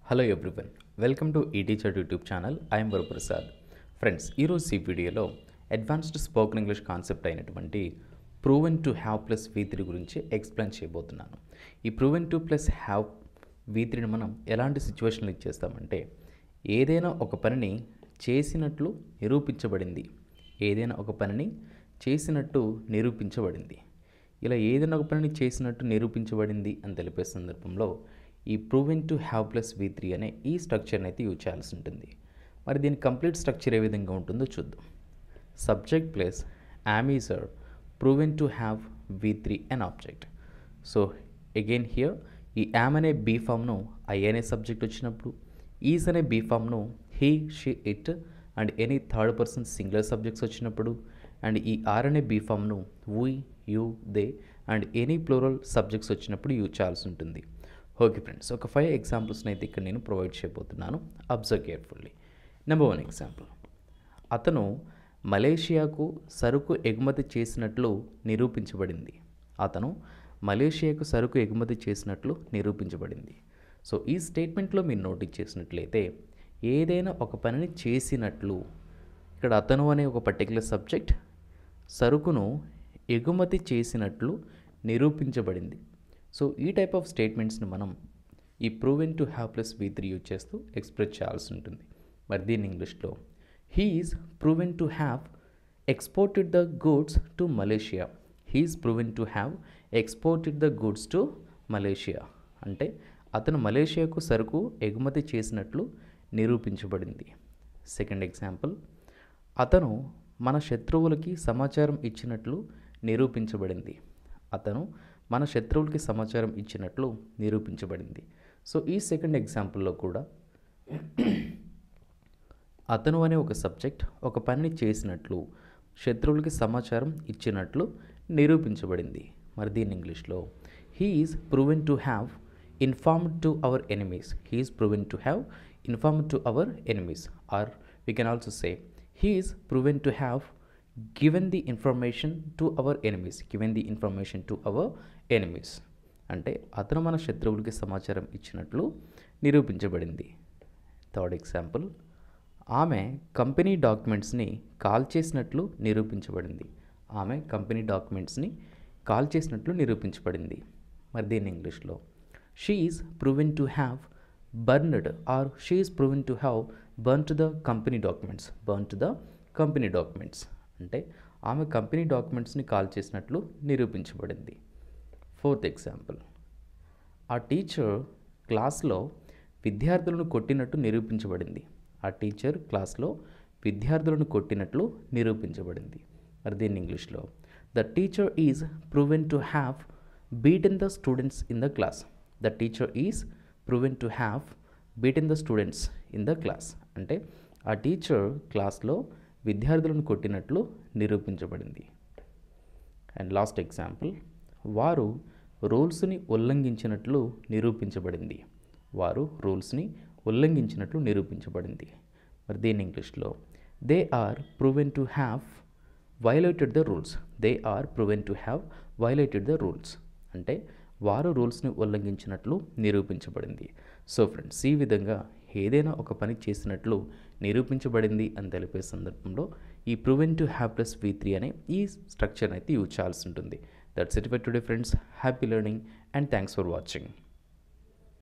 Hello everyone, welcome to eTeacher YouTube channel. I'm Varaprasad. Friends, ఈరోజు ఈ వీడియోలో అడ్వాన్స్డ్ స్పోకెన్ ఇంగ్లీష్ కాన్సెప్ట్ అయినటువంటి proven to have plus V3 గురించి explain చేయబోతున్నాను. ఈ ప్రూవెన్ టు ప్లస్ హ్యావ్ V3ని మనం ఎలాంటి సిచ్యువేషన్లో ఇచ్చేస్తామంటే, ఏదైనా ఒక పనిని చేసినట్లు నిరూపించబడింది, ఏదైనా ఒక పనిని చేసినట్టు నిరూపించబడింది, ఇలా ఏదైనా ఒక పనిని చేసినట్టు నిరూపించబడింది అని తెలిపే సందర్భంలో ఈ proven to have plus V3 అనే ఈ స్ట్రక్చర్ని అయితే యూజ్ చేయాల్సి ఉంటుంది. మరి దీని కంప్లీట్ స్ట్రక్చర్ ఏ విధంగా ఉంటుందో చూద్దాం. Subject plus am is are proven to have V3 an object. So again here ఈ యామ్ అనే బీ ఫామ్ను ఐ అనే సబ్జెక్ట్ వచ్చినప్పుడు, ఈజ్ అనే బీ ఫామ్ను he, she, it and any third person singular subjects వచ్చినప్పుడు, అండ్ ఈ ఆర్ అనే బీ ఫామ్ను we, you, they and any plural subjects వచ్చినప్పుడు యూజ్ చేయాల్సి ఉంటుంది. ఓకే ఫ్రెండ్స్, ఒక 5 ఎగ్జాంపుల్స్ని అయితే ఇక్కడ నేను ప్రొవైడ్ చేయబోతున్నాను. Observe carefully. నెంబర్ 1 ఎగ్జాంపుల్, అతను మలేషియాకు సరుకు ఎగుమతి చేసినట్లు నిరూపించబడింది. అతను మలేషియాకు సరుకు ఎగుమతి చేసినట్లు నిరూపించబడింది. సో ఈ స్టేట్మెంట్లో మీరు నోటీస్ చేసినట్లయితే, ఏదైనా ఒక పనిని చేసినట్లు, ఇక్కడ అతను అనే ఒక పర్టికులర్ సబ్జెక్ట్ సరుకును ఎగుమతి చేసినట్లు నిరూపించబడింది. సో ఈ టైప్ ఆఫ్ స్టేట్మెంట్స్ని మనం ఈ proven to have plus V3 use చేస్తూ ఎక్స్ప్రెస్ చేయాల్సి ఉంటుంది. మరి దీన్ని ఇంగ్లీష్లో he is proven to have exported the goods to Malaysia. He is proven to have exported the goods to Malaysia అంటే అతను మలేషియాకు సరుకు ఎగుమతి చేసినట్లు నిరూపించబడింది. సెకండ్ ఎగ్జాంపుల్, అతను మన శత్రువులకి సమాచారం ఇచ్చినట్లు నిరూపించబడింది. అతను మన శత్రువులకి సమాచారం ఇచ్చినట్లు నిరూపించబడింది. సో ఈ సెకండ్ ఎగ్జాంపుల్లో కూడా అతను అనే ఒక సబ్జెక్ట్ ఒక పనిని చేసినట్లు, శత్రువులకి సమాచారం ఇచ్చినట్లు నిరూపించబడింది. మరి దీన్ని ఇంగ్లీష్లో he is proven to have informed to our enemies. He is proven to have informed to our enemies, or we can also say he is proven to have given the information to our enemies. given the information to our enemies అంటే అతను మన శత్రువులకి సమాచారం ఇచ్చినట్లు నిరూపించబడింది. Third example, ఆమె company డాక్యుమెంట్స్ని call చేసినట్లు నిరూపించబడింది. ఆమె కంపెనీ డాక్యుమెంట్స్ని కాల్ చేసినట్లు నిరూపించబడింది. మరి దీన్ని ఇంగ్లీష్లో she is proven to have burned, or she is proven to have burned the company documents. Burned the company documents అంటే ఆమె కంపెనీ డాక్యుమెంట్స్ని కాల్ చేసినట్లు నిరూపించబడింది. ఫోర్త్ ఎగ్జాంపుల్, ఆ టీచర్ క్లాస్లో విద్యార్థులను కొట్టినట్టు నిరూపించబడింది. ఆ టీచర్ క్లాస్లో విద్యార్థులను కొట్టినట్లు నిరూపించబడింది. మరి దీన్ని ఇంగ్లీష్లో the teacher is proven to have beaten the students in the class. The teacher is proven to have beaten the students in the class అంటే ఆ టీచర్ క్లాస్లో విద్యార్థులను కొట్టినట్లు నిరూపించబడింది. అండ్ లాస్ట్ ఎగ్జాంపుల్, వారు రూల్స్ని ఉల్లంఘించినట్లు నిరూపించబడింది. వారు రూల్స్ని ఉల్లంఘించినట్లు నిరూపించబడింది. మరి దీని ఇంగ్లీష్లో they are proven to have violated the rules. They are proven to have violated the rules అంటే వారు రూల్స్ని ఉల్లంఘించినట్లు నిరూపించబడింది. సో ఫ్రెండ్స్, ఈ విధంగా ఏదైనా ఒక పని చేసినట్లు నిరూపించబడింది అని తెలిపే సందర్భంలో ఈ proven to have plus V3 అనే ఈ స్ట్రక్చర్ అయితే యూజ్ చేయాల్సి ఉంటుంది. That's it for today friends. Happy learning and thanks for watching.